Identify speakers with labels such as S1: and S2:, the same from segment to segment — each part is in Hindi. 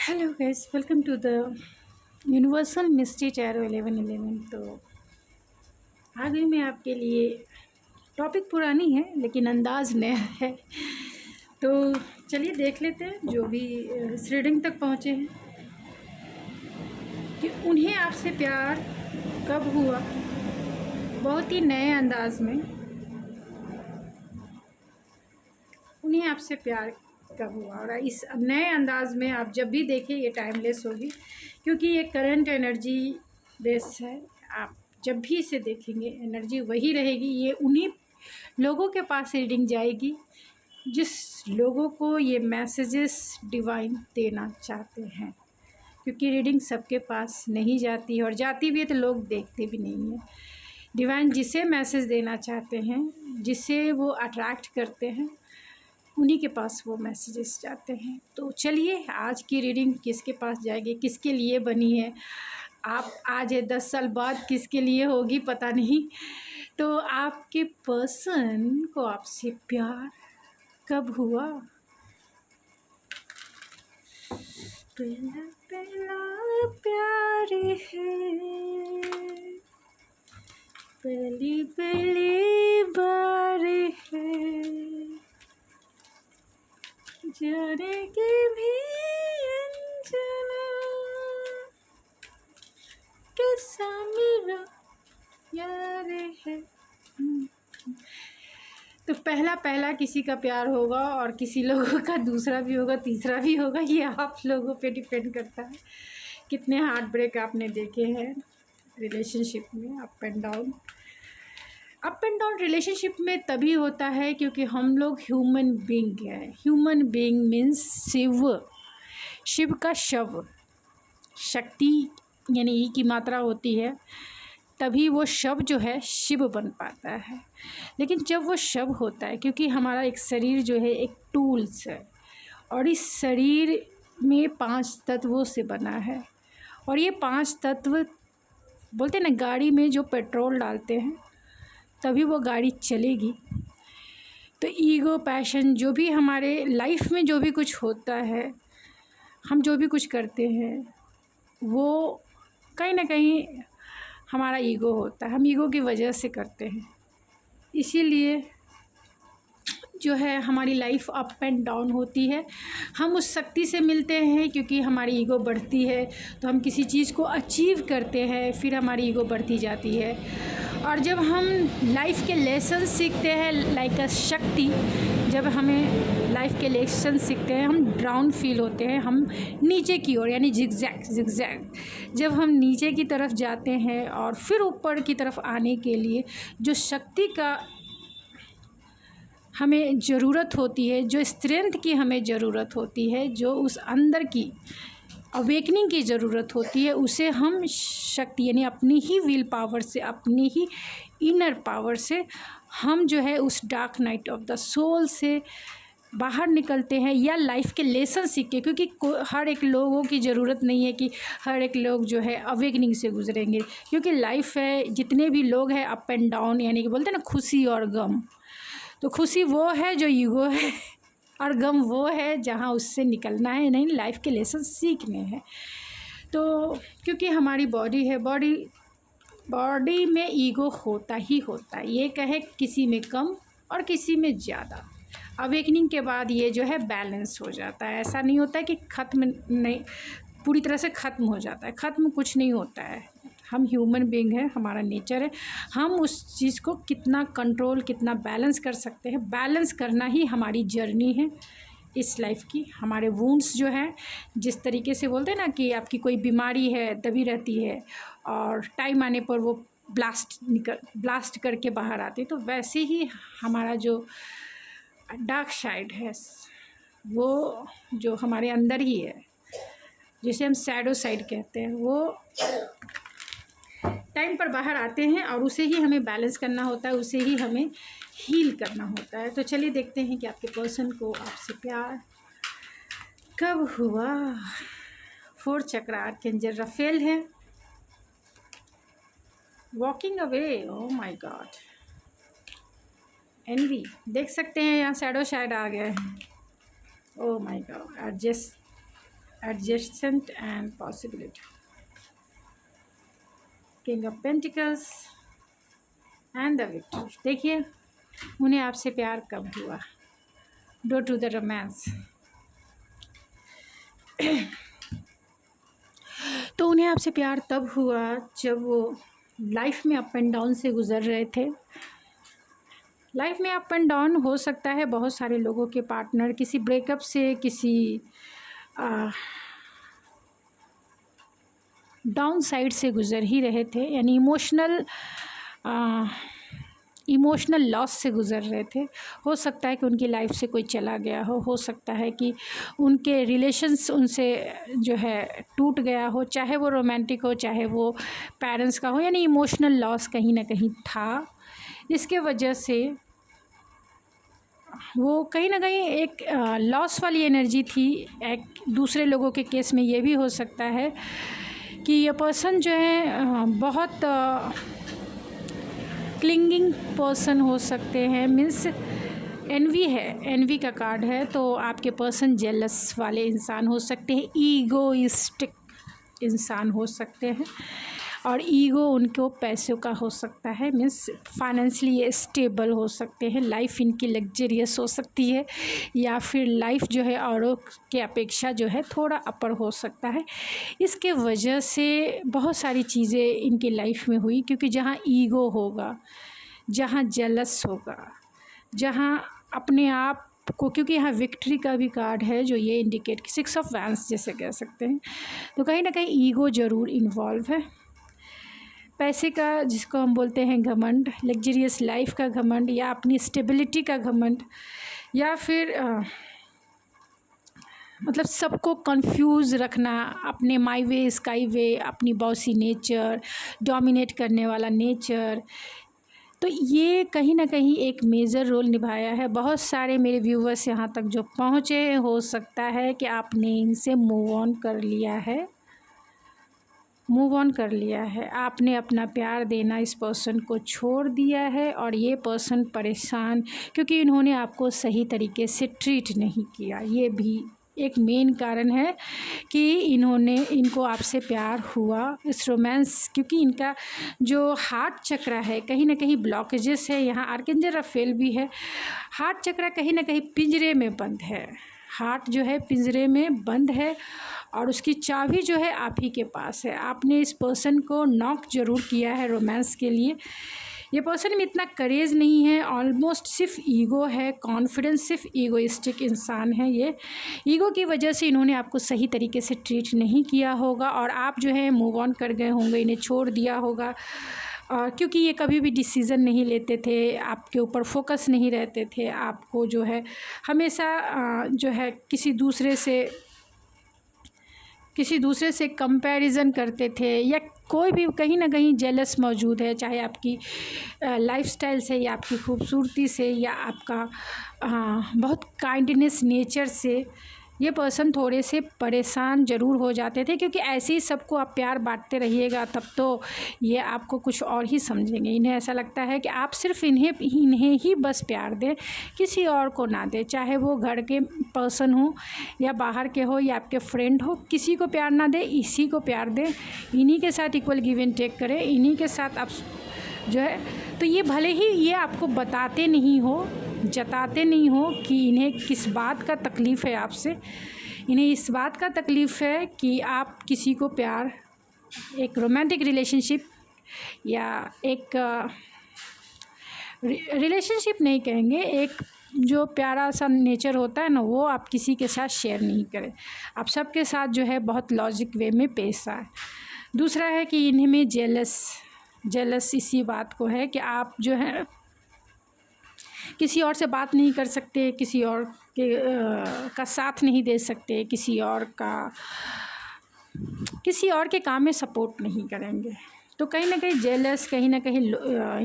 S1: Hello guys, welcome to the universal mystery tarot 1111। तो आ गई मैं आपके लिए। टॉपिक पुरानी है लेकिन अंदाज नया है। तो चलिए देख लेते हैं जो भी इस रीडिंग तक पहुँचे हैं कि उन्हें आपसे प्यार कब हुआ। बहुत ही नए अंदाज में उन्हें आपसे प्यार कब हुआ, और इस नए अंदाज में आप जब भी देखें ये टाइमलेस होगी, क्योंकि ये करंट एनर्जी बेस है। आप जब भी इसे देखेंगे एनर्जी वही रहेगी। ये उन्हीं लोगों के पास रीडिंग जाएगी जिस लोगों को ये मैसेजेस डिवाइन देना चाहते हैं, क्योंकि रीडिंग सबके पास नहीं जाती है, और जाती भी है तो लोग देखते भी नहीं हैं। डिवाइन जिसे मैसेज देना चाहते हैं, जिसे वो अट्रैक्ट करते हैं, उन्हीं के पास वो मैसेजेस जाते हैं। तो चलिए आज की रीडिंग किसके पास जाएगी, किसके लिए बनी है। आप आज है 10 साल बाद किसके लिए होगी पता नहीं। तो आपके पर्सन को आपसे प्यार कब हुआ। पहला पहला प्यार है, पहली पहली बार है, जाने के भी अनजाना कैसा मेरा यार है। तो पहला पहला किसी का प्यार होगा और किसी लोगों का दूसरा भी होगा, तीसरा भी होगा। ये आप लोगों पे डिपेंड करता है कितने हार्ट ब्रेक आपने देखे हैं रिलेशनशिप में। अप एंड डाउन रिलेशनशिप में तभी होता है क्योंकि हम लोग ह्यूमन बीइंग है। ह्यूमन बीइंग मीन्स शिव का शव, शक्ति यानी ई की मात्रा होती है, तभी वो शव जो है शिव बन पाता है। लेकिन जब वो शव होता है, क्योंकि हमारा एक शरीर जो है एक टूल्स है, और इस शरीर में 5 तत्वों से बना है, और ये 5 तत्व बोलते हैं ना, गाड़ी में जो पेट्रोल डालते हैं तभी वो गाड़ी चलेगी। तो ईगो, पैशन, जो भी हमारे लाइफ में जो भी कुछ होता है, हम जो भी कुछ करते हैं, वो कहीं ना कहीं हमारा ईगो होता है। हम ईगो की वजह से करते हैं, इसीलिए जो है हमारी लाइफ अप एंड डाउन होती है। हम उस शक्ति से मिलते हैं क्योंकि हमारी ईगो बढ़ती है, तो हम किसी चीज़ को अचीव करते हैं, फिर हमारी ईगो बढ़ती जाती है। और जब हम लाइफ के लेसन सीखते हैं, लाइक अ शक्ति, जब हमें लाइफ के लेसन सीखते हैं, हम डाउन फील होते हैं, हम नीचे की ओर यानी जिगजैग जब हम नीचे की तरफ जाते हैं और फिर ऊपर की तरफ आने के लिए जो शक्ति का हमें ज़रूरत होती है, जो स्ट्रेंथ की हमें ज़रूरत होती है, जो उस अंदर की अवेकनिंग की ज़रूरत होती है, उसे हम शक्ति यानी अपनी ही विल पावर से, अपनी ही इनर पावर से हम जो है उस dark night of the soul से बाहर निकलते हैं, या लाइफ के लेसन सीख के। क्योंकि हर एक लोगों की ज़रूरत नहीं है कि हर एक लोग जो है अवेकनिंग से गुजरेंगे, क्योंकि लाइफ है, जितने भी लोग हैं अप एंड डाउन, यानी कि बोलते हैं ना खुशी और गम। तो खुशी वो है जो ईगो है, और गम वो है जहाँ उससे निकलना है, नहीं लाइफ के लेसन सीखने हैं। तो क्योंकि हमारी बॉडी है, बॉडी में ईगो होता ही होता है, ये कहे किसी में कम और किसी में ज़्यादा। अवेकनिंग के बाद ये जो है बैलेंस हो जाता है। ऐसा नहीं होता है कि ख़त्म नहीं, पूरी तरह से ख़त्म हो जाता है, ख़त्म कुछ नहीं होता है। हम ह्यूमन बीइंग है, हमारा नेचर है, हम उस चीज़ को कितना कंट्रोल, कितना बैलेंस कर सकते हैं, बैलेंस करना ही हमारी जर्नी है इस लाइफ की। हमारे वुंड्स जो हैं, जिस तरीके से बोलते हैं ना कि आपकी कोई बीमारी है दबी रहती है और टाइम आने पर वो ब्लास्ट करके बाहर आती है, तो वैसे ही हमारा जो डार्क साइड है वो जो हमारे अंदर ही है, जिसे हम शैडो साइड कहते हैं, वो टाइम पर बाहर आते हैं, और उसे ही हमें बैलेंस करना होता है, उसे ही हमें हील करना होता है। तो चलिए देखते हैं कि आपके पर्सन को आपसे प्यार कब हुआ। 4 चक्र आर्कएंजल राफेल है, walking away, oh my god, एनवी देख सकते हैं, यहाँ शैडो शायद आ गया है, oh my god, adjust adjacent and possibility. King of Pentacles and the Victory. देखिए उन्हें आपसे प्यार कब हुआ, डो टू द रोमांस। तो उन्हें आपसे प्यार तब हुआ जब वो लाइफ में अप एंड डाउन से गुज़र रहे थे। लाइफ में अप एंड डाउन हो सकता है, बहुत सारे लोगों के पार्टनर किसी ब्रेकअप से, किसी डाउन साइड से गुज़र ही रहे थे, यानी इमोशनल लॉस से गुज़र रहे थे। हो सकता है कि उनकी लाइफ से कोई चला गया हो सकता है कि उनके रिलेशंस उनसे जो है टूट गया हो, चाहे वो रोमांटिक हो चाहे वो पेरेंट्स का हो, यानी इमोशनल लॉस कहीं ना कहीं था। इसके वजह से वो कहीं ना कहीं एक लॉस वाली एनर्जी थी। एक दूसरे लोगों के केस में ये भी हो सकता है कि ये पर्सन जो है बहुत क्लिंगिंग पर्सन हो सकते हैं, मीन्स एनवी है, एनवी का कार्ड है, तो आपके पर्सन जेलस वाले इंसान हो सकते हैं, ईगोइस्टिक इंसान हो सकते हैं, और ईगो उनको पैसों का हो सकता है, मीन्स फाइनेंशियली ये स्टेबल हो सकते हैं, लाइफ इनकी लग्जरियस हो सकती है, या फिर लाइफ जो है औरों के अपेक्षा जो है थोड़ा अपर हो सकता है। इसके वजह से बहुत सारी चीज़ें इनकी लाइफ में हुई, क्योंकि जहाँ ईगो होगा, जहाँ जेलस होगा, जहाँ अपने आप को, क्योंकि यहाँ विक्ट्री का भी कार्ड है जो ये इंडिकेट, 6 ऑफ वैंस जैसे कह सकते हैं, तो कहीं ना कहीं ईगो ज़रूर इन्वॉल्व है। पैसे का, जिसको हम बोलते हैं घमंड, लग्जरियस लाइफ का घमंड, या अपनी स्टेबिलिटी का घमंड, या फिर मतलब सबको कंफ्यूज रखना, अपने माई वे स्काई वे, अपनी बॉसी नेचर, डोमिनेट करने वाला नेचर, तो ये कहीं ना कहीं एक मेजर रोल निभाया है। बहुत सारे मेरे व्यूवर्स यहाँ तक जो पहुँचे, हो सकता है कि आपने इनसे मूव ऑन कर लिया है, आपने अपना प्यार देना इस पर्सन को छोड़ दिया है, और ये पर्सन परेशान, क्योंकि इन्होंने आपको सही तरीके से ट्रीट नहीं किया। ये भी एक मेन कारण है कि इनको आपसे प्यार हुआ, इस रोमांस, क्योंकि इनका जो हार्ट चक्र है कहीं ना कहीं ब्लॉकेजेस है। यहाँ आर्कएंजल राफेल भी है। हार्ट चक्र कहीं ना कहीं पिंजरे में बंद है, हार्ट जो है पिंजरे में बंद है, और उसकी चाबी जो है आप ही के पास है। आपने इस पर्सन को नॉक ज़रूर किया है रोमांस के लिए। ये पर्सन में इतना करेज नहीं है, ऑलमोस्ट सिर्फ ईगो है, कॉन्फिडेंस, सिर्फ ईगोइस्टिक इंसान है। ये ईगो की वजह से इन्होंने आपको सही तरीके से ट्रीट नहीं किया होगा, और आप जो है मूव ऑन कर गए होंगे, इन्हें छोड़ दिया होगा, क्योंकि ये कभी भी डिसीज़न नहीं लेते थे, आपके ऊपर फोकस नहीं रहते थे, आपको जो है हमेशा जो है किसी दूसरे से कंपैरिजन करते थे, या कोई भी कहीं ना कहीं जेलस मौजूद है, चाहे आपकी लाइफस्टाइल से, या आपकी खूबसूरती से, या आपका बहुत काइंडनेस नेचर से। ये पर्सन थोड़े से परेशान ज़रूर हो जाते थे, क्योंकि ऐसे ही सबको आप प्यार बांटते रहिएगा तब तो ये आपको कुछ और ही समझेंगे। इन्हें ऐसा लगता है कि आप सिर्फ इन्हें ही बस प्यार दें, किसी और को ना दें, चाहे वो घर के पर्सन हो या बाहर के हो या आपके फ्रेंड हो, किसी को प्यार ना दें, इसी को प्यार दें, इन्हीं के साथ इक्वल गिव एंड टेक करें, इन्हीं के साथ आप जो है। तो ये भले ही ये आपको बताते नहीं हो, जताते नहीं हो कि इन्हें किस बात का तकलीफ़ है आपसे, इन्हें इस बात का तकलीफ़ है कि आप किसी को प्यार, एक रोमांटिक रिलेशनशिप या एक रिलेशनशिप नहीं कहेंगे, एक जो प्यारा सा नेचर होता है ना, वो आप किसी के साथ शेयर नहीं करें, आप सबके साथ जो है बहुत लॉजिक वे में पेश आए। दूसरा है कि इन्हें में जेलस इसी बात को है कि आप जो है किसी और से बात नहीं कर सकते, किसी और का साथ नहीं दे सकते, किसी और के काम में सपोर्ट नहीं करेंगे। तो कहीं ना कहीं जेलस, कहीं ना कहीं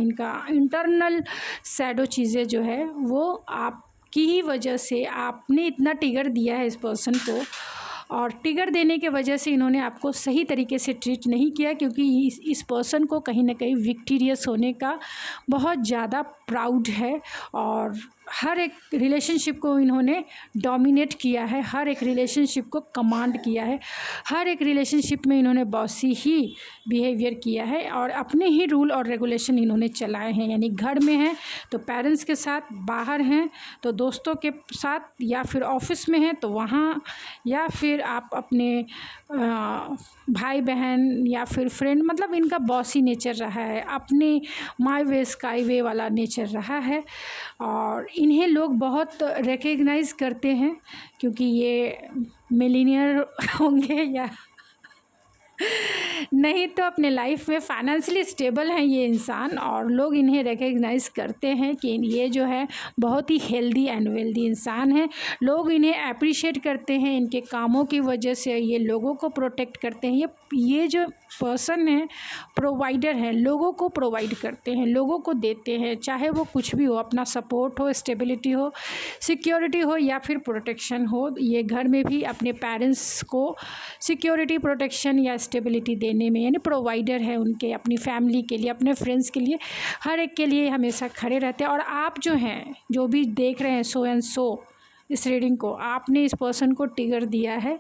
S1: इनका इंटरनल सैडो चीज़ें जो है वो आपकी ही वजह से, आपने इतना ट्रिगर दिया है इस पर्सन को, और ट्रिगर देने के वजह से इन्होंने आपको सही तरीके से ट्रीट नहीं किया, क्योंकि इस पर्सन को कहीं ना कहीं विक्टीरियस होने का बहुत ज़्यादा प्राउड है, और हर एक रिलेशनशिप को इन्होंने डोमिनेट किया है, हर एक रिलेशनशिप को कमांड किया है, हर एक रिलेशनशिप में इन्होंने बॉसी ही बिहेवियर किया है और अपने ही रूल और रेगुलेशन इन्होंने चलाए हैं। यानी घर में हैं तो पेरेंट्स के साथ, बाहर हैं तो दोस्तों के साथ, या फिर ऑफिस में हैं तो वहाँ, या फिर आप अपने भाई बहन या फिर फ्रेंड, मतलब इनका बॉसी नेचर रहा है, अपने माई वे स्काई वे वाला नेचर रहा है। और इन्हें लोग बहुत रिकग्नाइज़ करते हैं क्योंकि ये मिलीनियर होंगे या नहीं तो अपने लाइफ में फाइनेंशियली स्टेबल हैं ये इंसान, और लोग इन्हें रिकग्नाइज़ करते हैं कि ये जो है बहुत ही हेल्दी एंड वेल्दी इंसान है। लोग इन्हें अप्रिशिएट करते हैं इनके कामों की वजह से, ये लोगों को प्रोटेक्ट करते हैं। ये जो पर्सन है प्रोवाइडर है, लोगों को प्रोवाइड करते हैं, लोगों को देते हैं, चाहे वो कुछ भी हो, अपना सपोर्ट हो, स्टेबिलिटी हो, सिक्योरिटी हो या फिर प्रोटेक्शन हो। ये घर में भी अपने पेरेंट्स को सिक्योरिटी, प्रोटेक्शन या स्टेबिलिटी देने में यानी प्रोवाइडर है उनके, अपनी फैमिली के लिए, अपने फ्रेंड्स के लिए, हर एक के लिए हमेशा खड़े रहते हैं। और आप जो हैं, जो भी देख रहे हैं सो एंड सो इस रीडिंग को, आपने इस पर्सन को ट्रिगर दिया है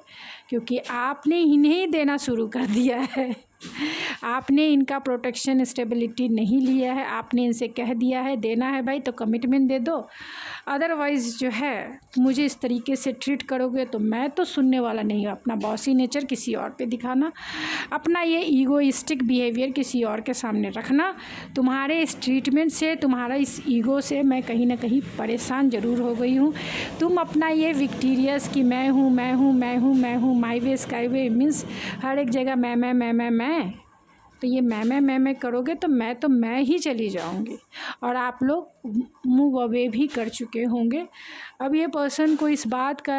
S1: क्योंकि आपने इन्हें देना शुरू कर दिया है। आपने इनका प्रोटेक्शन, स्टेबिलिटी नहीं लिया है, आपने इनसे कह दिया है देना है भाई तो कमिटमेंट दे दो, अदरवाइज़ जो है मुझे इस तरीके से ट्रीट करोगे तो मैं तो सुनने वाला नहीं हूँ। अपना बॉसी नेचर किसी और पे दिखाना, अपना ये ईगोइस्टिक बिहेवियर किसी और के सामने रखना, तुम्हारे इस ट्रीटमेंट से, तुम्हारा इस ईगो से मैं कहीं ना कहीं परेशान ज़रूर हो गई हूँ। तुम अपना ये विक्टीरियस कि मैं हूँ, मैं हूँ, मैं हूँ, मैं हूँ, माई वे स्काई वे, मीन्स हर एक जगह मैं, तो ये मैं करोगे तो मैं ही चली जाऊंगी और आप लोग मूव अवे भी कर चुके होंगे। अब ये पर्सन को इस बात का,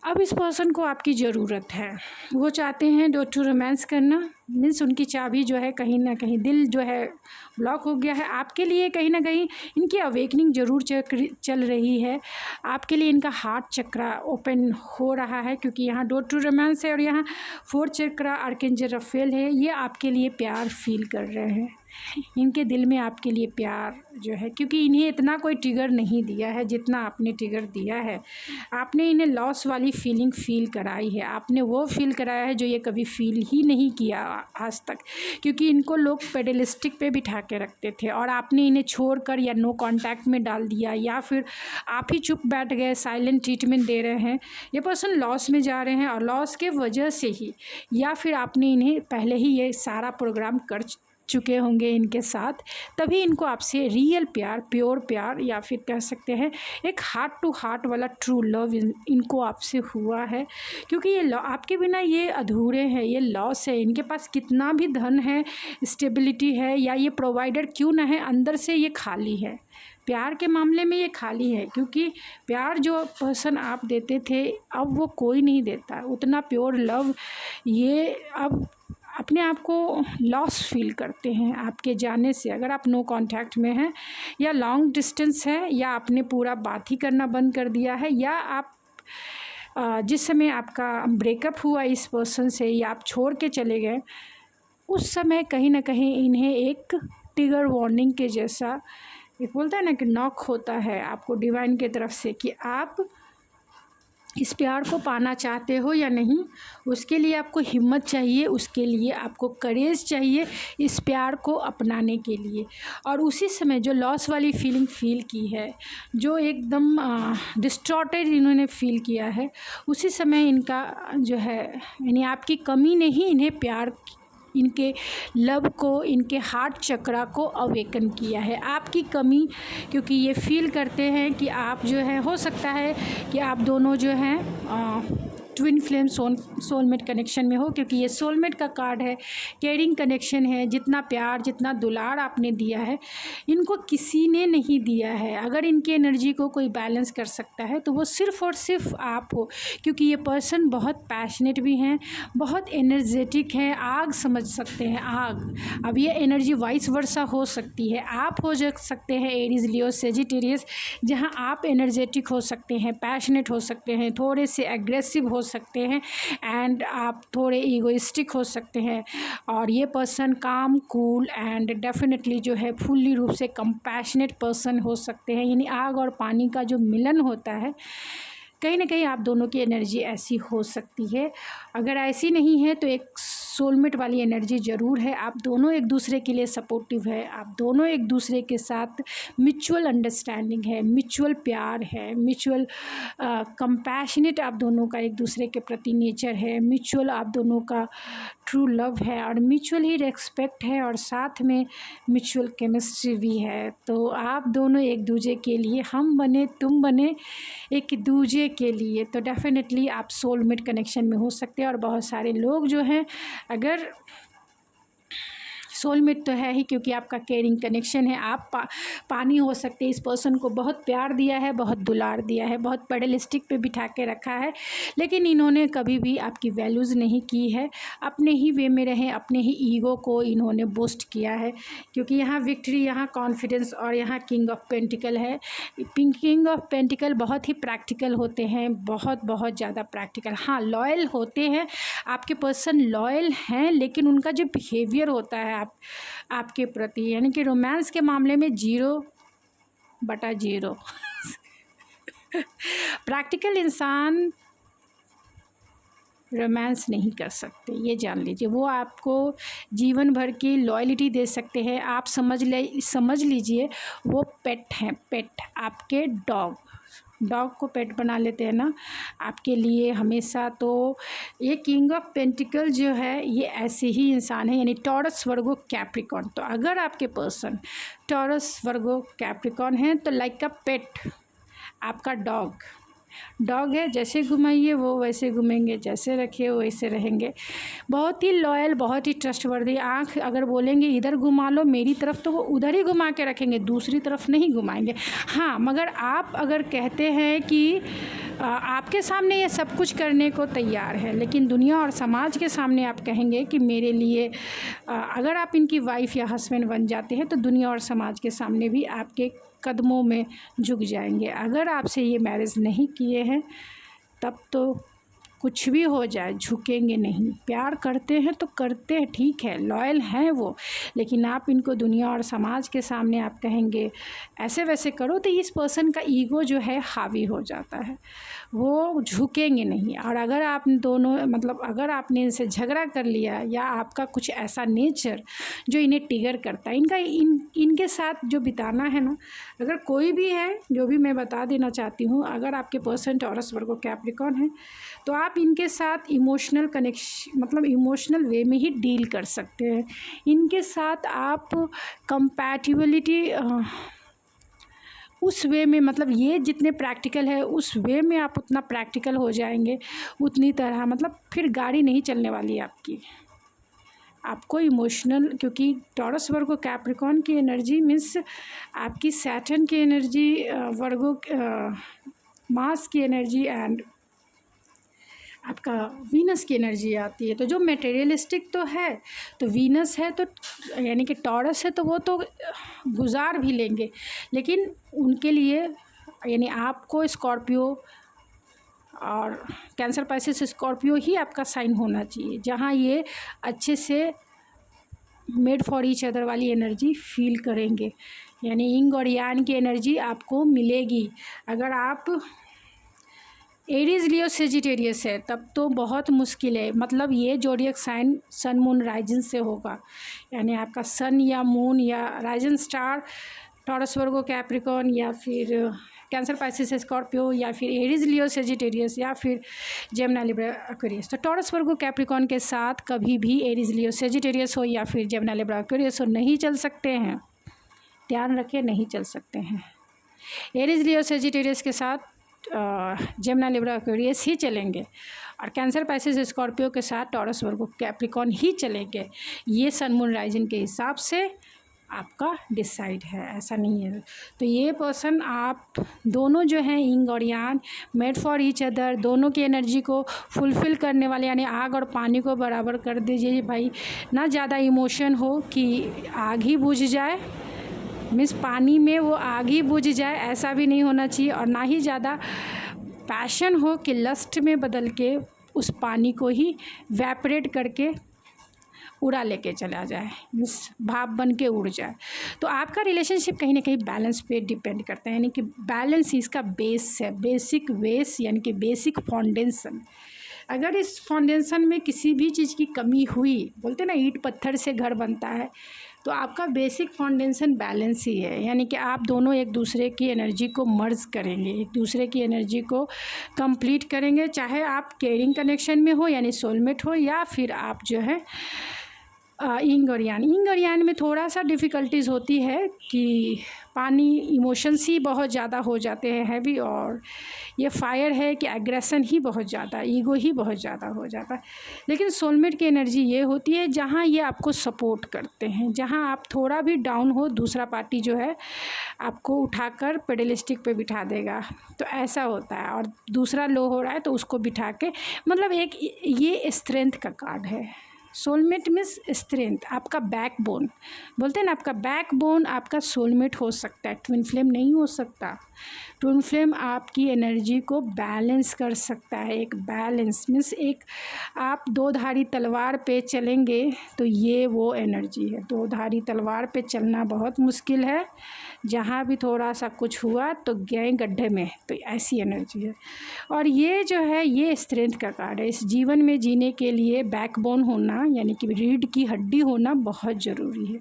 S1: अब इस पर्सन को आपकी ज़रूरत है। वो चाहते हैं टू रोमांस करना, मीन्स उनकी चाबी जो है कहीं ना कहीं, दिल जो है ब्लॉक हो गया है। आपके लिए कहीं ना कहीं इनकी अवेकनिंग ज़रूर चल रही है। आपके लिए इनका हार्ट चक्रा ओपन हो रहा है क्योंकि यहाँ टू रोमांस है और यहाँ 4 चक्रा आर्कएंजल राफेल है। ये आपके लिए प्यार फील कर रहे हैं, इनके दिल में आपके लिए प्यार जो है, क्योंकि इन्हें इतना कोई ट्रिगर नहीं दिया है जितना आपने ट्रिगर दिया है। आपने इन्हें लॉस वाली फीलिंग फील कराई है, आपने वो फील कराया है जो ये कभी फील ही नहीं किया आज तक, क्योंकि इनको लोग पेडलिस्टिक पे बिठा के रखते थे और आपने इन्हें छोड़कर या नो कांटेक्ट में डाल दिया, या फिर आप ही चुप बैठ गए, साइलेंट ट्रीटमेंट दे रहे हैं। ये पर्सन लॉस में जा रहे हैं और लॉस के वजह से ही, या फिर आपने इन्हें पहले ही ये सारा प्रोग्राम कर चुके होंगे इनके साथ, तभी इनको आपसे रियल प्यार, प्योर प्यार, या फिर कह सकते हैं एक हार्ट टू हार्ट वाला ट्रू लव इनको आपसे हुआ है। क्योंकि ये आपके बिना ये अधूरे हैं, ये लॉस है। इनके पास कितना भी धन है, स्टेबिलिटी है या ये प्रोवाइडर क्यों ना है, अंदर से ये खाली है। प्यार के मामले में ये खाली है क्योंकि प्यार जो पर्सन आप देते थे अब वो कोई नहीं देता, उतना प्योर लव ये अब अपने आप को लॉस फील करते हैं आपके जाने से। अगर आप नो कांटेक्ट में हैं या लॉन्ग डिस्टेंस है या आपने पूरा बात ही करना बंद कर दिया है, या आप जिस समय आपका ब्रेकअप हुआ इस पर्सन से या आप छोड़ के चले गए, उस समय कहीं ना कहीं इन्हें एक ट्रिगर वार्निंग के जैसा, एक बोलता है ना कि नॉक होता है आपको डिवाइन की तरफ से कि आप इस प्यार को पाना चाहते हो या नहीं। उसके लिए आपको हिम्मत चाहिए, उसके लिए आपको करेज चाहिए इस प्यार को अपनाने के लिए। और उसी समय जो लॉस वाली फीलिंग फील की है, जो एकदम डिस्टॉर्टेड इन्होंने फील किया है, उसी समय इनका जो है यानी आपकी कमी ने ही इन्हें प्यार, इनके लव को, इनके हार्ट चक्रा को अवेकन किया है। आपकी कमी, क्योंकि ये फील करते हैं कि आप जो है, हो सकता है कि आप दोनों जो हैं ट्विन फ्लेम सोलमेट कनेक्शन में हो, क्योंकि ये सोलमेट का कार्ड है, केयरिंग कनेक्शन है। जितना प्यार, जितना दुलार आपने दिया है इनको किसी ने नहीं दिया है। अगर इनकी एनर्जी को कोई बैलेंस कर सकता है तो वो सिर्फ़ और सिर्फ आप हो, क्योंकि ये पर्सन बहुत पैशनेट भी हैं, बहुत एनर्जेटिक हैं, आग समझ सकते हैं, आग। अब ये एनर्जी वाइस वर्सा हो सकती है, आप हो सकते हैं एरीज, लियो, सेजिटेरियस, जहाँ आप एनर्जेटिक हो सकते हैं, पैशनेट हो सकते हैं, थोड़े से एग्रेसिव हो सकते हैं एंड आप थोड़े ईगोइस्टिक हो सकते हैं। और ये पर्सन काम, कूल एंड डेफिनेटली जो है फुल्ली रूप से कंपैशनेट पर्सन हो सकते हैं। यानी आग और पानी का जो मिलन होता है, कहीं ना कहीं आप दोनों की एनर्जी ऐसी हो सकती है। अगर ऐसी नहीं है तो एक सोलमेट वाली एनर्जी ज़रूर है। आप दोनों एक दूसरे के लिए सपोर्टिव है, आप दोनों एक दूसरे के साथ म्यूचुअल अंडरस्टैंडिंग है, म्यूचुअल प्यार है, म्यूचुअल कंपैशनेट आप दोनों का एक दूसरे के प्रति नेचर है, म्यूचुअल आप दोनों का ट्रू लव है और म्यूचुअल ही रेस्पेक्ट है और साथ में म्यूचुअल केमिस्ट्री भी है। तो आप दोनों एक दूसरे के लिए, हम बने तुम बने एक दूसरे के लिए, तो डेफिनेटली आप सोलमेट कनेक्शन में हो सकते हैं। और बहुत सारे लोग जो हैं, अगर सोलमेट तो है ही क्योंकि आपका केयरिंग कनेक्शन है, आप पानी हो सकते हैं। इस पर्सन को बहुत प्यार दिया है, बहुत दुलार दिया है, बहुत पेडलिस्टिक पे बिठा के रखा है, लेकिन इन्होंने कभी भी आपकी वैल्यूज़ नहीं की है। अपने ही वे में रहे, अपने ही ईगो को इन्होंने बूस्ट किया है। क्योंकि यहाँ विक्ट्री, यहाँ कॉन्फिडेंस और यहाँ किंग ऑफ पेंटिकल है। किंग ऑफ पेंटिकल बहुत ही प्रैक्टिकल होते हैं, बहुत बहुत ज़्यादा प्रैक्टिकल। हाँ, लॉयल होते हैं, आपके पर्सन लॉयल हैं, लेकिन उनका जो बिहेवियर होता है आपके प्रति, यानी कि रोमांस के मामले में 0/0। प्रैक्टिकल इंसान रोमांस नहीं कर सकते, ये जान लीजिए। वो आपको जीवन भर की लॉयल्टी दे सकते हैं। आप समझ लीजिए वो पेट हैं, पेट आपके डॉग को पेट बना लेते हैं ना आपके लिए हमेशा। तो ये किंग ऑफ पेंटिकल जो है ये ऐसे ही इंसान है, यानी टॉरस, वर्गो, कैप्रिकॉर्न। तो अगर आपके पर्सन टॉरस, वर्गो, कैप्रिकॉर्न हैं तो लाइक अ पेट, आपका डॉग है, जैसे घुमाइए वो वैसे घूमेंगे, जैसे रखिए वो वैसे रहेंगे। बहुत ही लॉयल, बहुत ही ट्रस्टवर्दी। आँख अगर बोलेंगे इधर घुमा लो मेरी तरफ, तो वो उधर ही घुमा के रखेंगे, दूसरी तरफ नहीं घुमाएंगे। हाँ, मगर आप अगर कहते हैं कि आपके सामने ये सब कुछ करने को तैयार है, लेकिन दुनिया और समाज के सामने आप कहेंगे कि मेरे लिए, अगर आप इनकी वाइफ़ या हस्बैंड बन जाते हैं तो दुनिया और समाज के सामने भी आपके कदमों में झुक जाएंगे। अगर आपसे ये मैरिज नहीं किए हैं तब तो कुछ भी हो जाए झुकेंगे नहीं। प्यार करते हैं तो करते हैं, ठीक है, लॉयल हैं वो, लेकिन आप इनको दुनिया और समाज के सामने आप कहेंगे ऐसे वैसे करो, तो इस पर्सन का ईगो जो है हावी हो जाता है, वो झुकेंगे नहीं। और अगर आप दोनों, मतलब अगर आपने इनसे झगड़ा कर लिया या आपका कुछ ऐसा नेचर जो इन्हें ट्रिगर करता है, इनके साथ जो बिताना है ना, अगर कोई भी है, जो भी मैं बता देना चाहती हूँ, अगर आपके पर्सन टॉरस, वर्गो, कैप्रिकॉर्न है तो आप इनके साथ इमोशनल कनेक्शन, मतलब इमोशनल वे में ही डील कर सकते हैं। इनके साथ आप कंपैटिबिलिटी उस वे में, मतलब ये जितने प्रैक्टिकल है उस वे में आप उतना प्रैक्टिकल हो जाएंगे, उतनी तरह, मतलब फिर गाड़ी नहीं चलने वाली है आपकी। आपको इमोशनल, क्योंकि टॉरस, वर्गो, कैप्रिकॉर्न की एनर्जी मीन्स आपकी सैटर्न की एनर्जी, वर्गो मार्स की एनर्जी एंड आपका वीनस की एनर्जी आती है। तो जो मटेरियलिस्टिक तो है, तो वीनस है, तो यानी कि टॉरस है, तो वो तो गुजार भी लेंगे, लेकिन उनके लिए, यानी आपको स्कॉर्पियो और कैंसर, पाइसेस, स्कॉर्पियो ही आपका साइन होना चाहिए, जहाँ ये अच्छे से मेड फॉर ईच अदर वाली एनर्जी फील करेंगे। यानी यिंग और यांग की एनर्जी आपको मिलेगी। अगर आप एरीज, लियो, सेजिटेरियस है तब तो बहुत मुश्किल है। मतलब ये जोडियक साइन सन, मून, राइजन से होगा, यानी आपका सन या मून या राइजन स्टार टॉरस, वर्गो, कैप्रिकॉर्न या फिर कैंसर, पाइसेस, स्कॉर्पियो या फिर एरीज, लियो, सेजिटेरियस या फिर जेमिनी, लिब्रा, एक्वेरियस। तो टॉरस, वर्गो, कैप्रिकॉर्न के साथ कभी भी एरीज, लियो, सेजिटेरियस हो या फिर जेमिनी, लिब्रा, एक्वेरियस हो नहीं चल सकते हैं। ध्यान रखें, नहीं चल सकते हैं। एरीज, लियो, सेजिटेरियस के साथ जेमिनी, लिब्रा, एक्वेरियस ही चलेंगे, और कैंसर, पाइसेस, स्कॉर्पियो के साथ टॉरस, वर्गो, कैप्रिकॉर्न ही चलेंगे। ये सन, मून, राइजन के हिसाब से आपका डिसाइड है, ऐसा नहीं है। तो ये पर्सन, आप दोनों जो हैं यिंग और यांग, मेड फॉर ईच अदर, दोनों की एनर्जी को फुलफ़िल करने वाले, यानी आग और पानी को बराबर कर दीजिए भाई। ना ज़्यादा इमोशन हो कि आग ही बुझ जाए, मीन्स पानी में वो आग ही बुझ जाए, ऐसा भी नहीं होना चाहिए, और ना ही ज़्यादा पैशन हो कि लस्ट में बदल के उस पानी को ही वैपरेट करके उड़ा लेके चला जाए, मीन्स भाप बन के उड़ जाए। तो आपका रिलेशनशिप कहीं ना कहीं बैलेंस पे डिपेंड करता है, यानी कि बैलेंस इसका बेस है, बेसिक बेस यानी कि बेसिक फाउंडेशन। अगर इस फाउंडेशन में किसी भी चीज़ की कमी हुई, बोलते ना ईंट पत्थर से घर बनता है, तो आपका बेसिक फाउंडेशन बैलेंस ही है, यानी कि आप दोनों एक दूसरे की एनर्जी को मर्ज करेंगे, एक दूसरे की एनर्जी को कंप्लीट करेंगे, चाहे आप केयरिंग कनेक्शन में हो यानी सोलमेट हो, या फिर आप जो है यिंग और यान में थोड़ा सा डिफ़िकल्टीज़ होती है कि पानी इमोशंस ही बहुत ज़्यादा हो जाते हैं हैवी, और ये फायर है कि एग्रेशन ही बहुत ज़्यादा, ईगो ही बहुत ज़्यादा हो जाता है। लेकिन सोलमेट की एनर्जी ये होती है जहाँ ये आपको सपोर्ट करते हैं, जहाँ आप थोड़ा भी डाउन हो दूसरा पार्टी जो है आपको उठाकर पेडलिस्टिक पे बिठा देगा, तो ऐसा होता है। और दूसरा लो हो रहा है तो उसको बिठा के, मतलब एक ये स्ट्रेंथ का कार्ड है। सोलमेट मीन्स स्ट्रेंथ, आपका बैकबोन, बोलते हैं ना आपका बैकबोन आपका सोलमेट हो सकता है, ट्विन फ्लेम नहीं हो सकता। ट्विन फ्लेम आपकी एनर्जी को बैलेंस कर सकता है। एक बैलेंस मीन्स एक आप दो धारी तलवार पे चलेंगे तो ये वो एनर्जी है। दो धारी तलवार पे चलना बहुत मुश्किल है, जहाँ भी थोड़ा सा कुछ हुआ तो गए गड्ढे में, तो ऐसी एनर्जी है। और ये जो है ये स्ट्रेंथ का कार्ड है। इस जीवन में जीने के लिए बैकबोन होना यानी कि रीढ़ की हड्डी होना बहुत ज़रूरी है।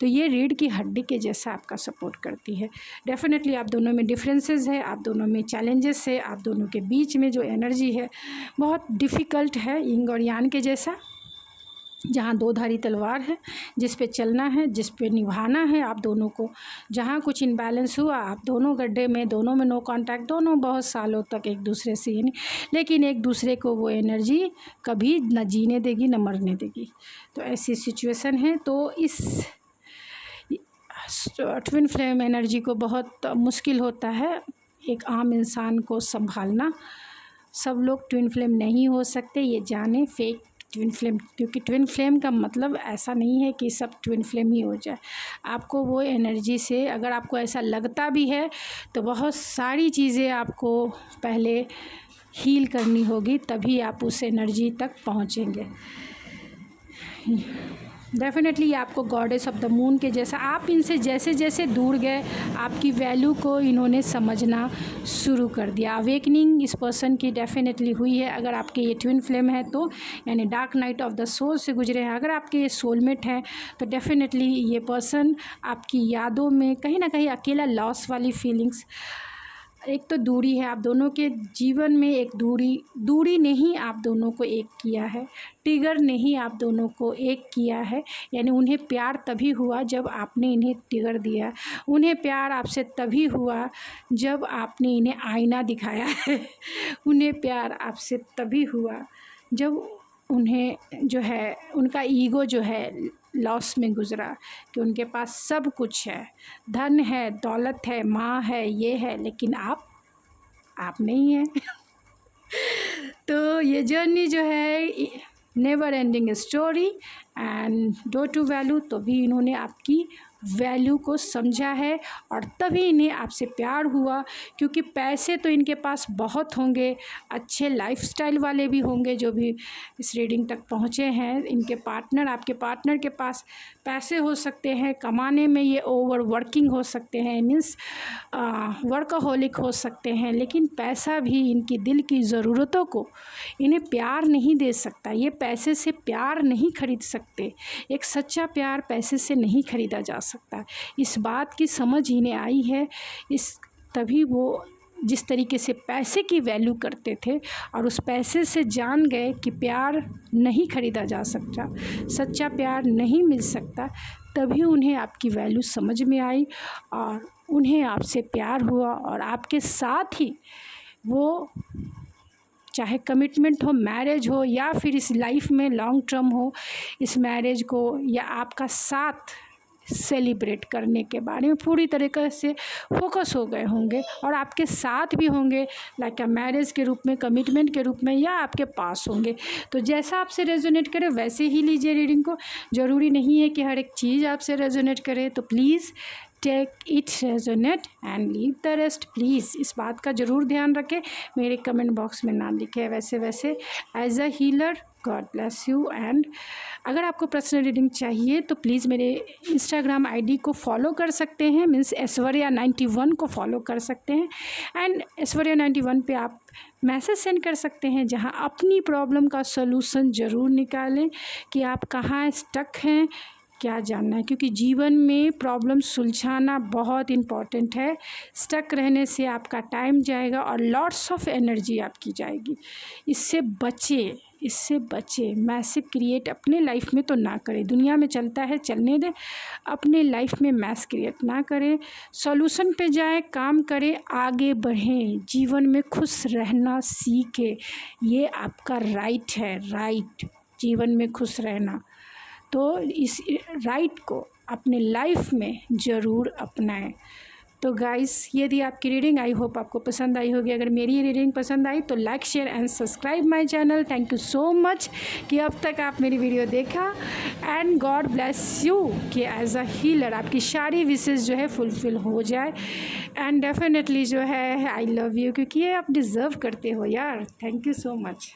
S1: तो ये रीढ़ की हड्डी के जैसा आपका सपोर्ट करती है। डेफिनेटली आप दोनों में डिफरेंसेस है, आप दोनों में चैलेंजेस है, आप दोनों के बीच में जो एनर्जी है बहुत डिफ़िकल्ट है, यिंग और यान के जैसा, जहाँ दो धारी तलवार है, जिस पे चलना है, जिस पे निभाना है आप दोनों को। जहाँ कुछ इनबैलेंस हुआ आप दोनों गड्ढे में, दोनों में नो कांटेक्ट, दोनों बहुत सालों तक एक दूसरे से यानी, लेकिन एक दूसरे को वो एनर्जी कभी न जीने देगी न मरने देगी। तो ऐसी सिचुएशन है। तो इस ट्विन फ्लेम एनर्जी को बहुत मुश्किल होता है एक आम इंसान को संभालना। सब लोग ट्विन फ्लेम नहीं हो सकते, ये जाने, फेक ट्विन फ्लेम, क्योंकि ट्विन फ्लेम का मतलब ऐसा नहीं है कि सब ट्विन फ्लेम ही हो जाए। आपको वो एनर्जी से, अगर आपको ऐसा लगता भी है तो बहुत सारी चीज़ें आपको पहले हील करनी होगी, तभी आप उस एनर्जी तक पहुँचेंगे। डेफिनेटली ये आपको गॉडेस ऑफ द मून के जैसा, आप इनसे जैसे जैसे दूर गए आपकी वैल्यू को इन्होंने समझना शुरू कर दिया। अवेकनिंग इस पर्सन की डेफिनेटली हुई है। अगर आपके ये ट्विन फ्लेम है तो यानी dark night of the soul से गुजरे हैं। अगर आपके ये सोलमेट हैं तो डेफिनेटली ये पर्सन आपकी यादों में कहीं ना कहीं अकेला लॉस वाली फीलिंग्स, एक तो दूरी है, आप दोनों के जीवन में एक दूरी ने ही आप दोनों को एक किया है, ट्रिगर ने ही आप दोनों को एक किया है। यानी उन्हें प्यार तभी हुआ जब आपने इन्हें ट्रिगर दिया, उन्हें प्यार आपसे तभी हुआ जब आपने इन्हें आईना दिखाया है उन्हें प्यार आपसे तभी हुआ जब उन्हें जो है उनका ईगो जो है लॉस में गुजरा, कि उनके पास सब कुछ है, धन है, दौलत है, माँ है, ये है, लेकिन आप नहीं हैं तो ये जर्नी जो है never ending story and do to value, तो भी इन्होंने आपकी वैल्यू को समझा है और तभी इन्हें आपसे प्यार हुआ। क्योंकि पैसे तो इनके पास बहुत होंगे, अच्छे लाइफस्टाइल वाले भी होंगे जो भी इस रीडिंग तक पहुँचे हैं। इनके पार्टनर, आपके पार्टनर के पास पैसे हो सकते हैं, कमाने में ये ओवर वर्किंग हो सकते हैं, मीन्स वर्कहोलिक हो सकते हैं, लेकिन पैसा भी इनकी दिल की ज़रूरतों को इन्हें प्यार नहीं दे सकता। ये पैसे से प्यार नहीं खरीद सकते, एक सच्चा प्यार पैसे से नहीं खरीदा जा सकता। इस बात की समझ इन्हें आई है, इस तभी वो जिस तरीके से पैसे की वैल्यू करते थे और उस पैसे से जान गए कि प्यार नहीं खरीदा जा सकता, सच्चा प्यार नहीं मिल सकता, तभी उन्हें आपकी वैल्यू समझ में आई और उन्हें आपसे प्यार हुआ। और आपके साथ ही वो, चाहे कमिटमेंट हो, मैरिज हो या फिर इस लाइफ में लॉन्ग टर्म हो, इस मैरिज को या आपका साथ सेलिब्रेट करने के बारे में पूरी तरीके से फोकस हो गए होंगे और आपके साथ भी होंगे, लाइक अ मैरिज के रूप में, कमिटमेंट के रूप में, या आपके पास होंगे। तो जैसा आपसे रेजोनेट करे वैसे ही लीजिए रीडिंग को। ज़रूरी नहीं है कि हर एक चीज़ आपसे रेजोनेट करे, तो please take it resonate and leave the rest. Please इस बात का ज़रूर ध्यान रखें, मेरे कमेंट बॉक्स में ना लिखें वैसे as a healer. God bless you. And अगर आपको पर्सनल रीडिंग चाहिए तो प्लीज़ मेरे इंस्टाग्राम आईडी को फॉलो कर सकते हैं, मीन्स ऐश्वर्या91 को फॉलो कर सकते हैं। एंड ऐश्वर्या91 पे आप मैसेज सेंड कर सकते हैं, जहां अपनी प्रॉब्लम का सलूशन ज़रूर निकालें कि आप कहाँ स्टक हैं, क्या जानना है, क्योंकि जीवन में प्रॉब्लम सुलझाना बहुत इम्पॉर्टेंट है। स्टक रहने से आपका टाइम जाएगा और लॉट्स ऑफ एनर्जी आपकी जाएगी। इससे बचे मैसिव क्रिएट अपने लाइफ में तो ना करें। दुनिया में चलता है चलने दें, अपने लाइफ में मैस क्रिएट ना करें। सॉल्यूशन पे जाए, काम करें, आगे बढ़ें, जीवन में खुश रहना सीखें। ये आपका राइट है, राइट, जीवन में खुश रहना। तो इस राइट को अपने लाइफ में ज़रूर अपनाएं। तो गाइस, यदि आपकी रीडिंग आई होप आपको पसंद आई होगी। अगर मेरी रीडिंग पसंद आई तो like share and subscribe my channel. Thank you so much कि अब तक आप मेरी वीडियो देखा। एंड गॉड ब्लेस यू कि एज अ हीलर आपकी सारी विशेज़ जो है फुलफ़िल हो जाए। एंड डेफिनेटली जो है आई लव यू, क्योंकि ये आप डिज़र्व करते हो यार। Thank you so much.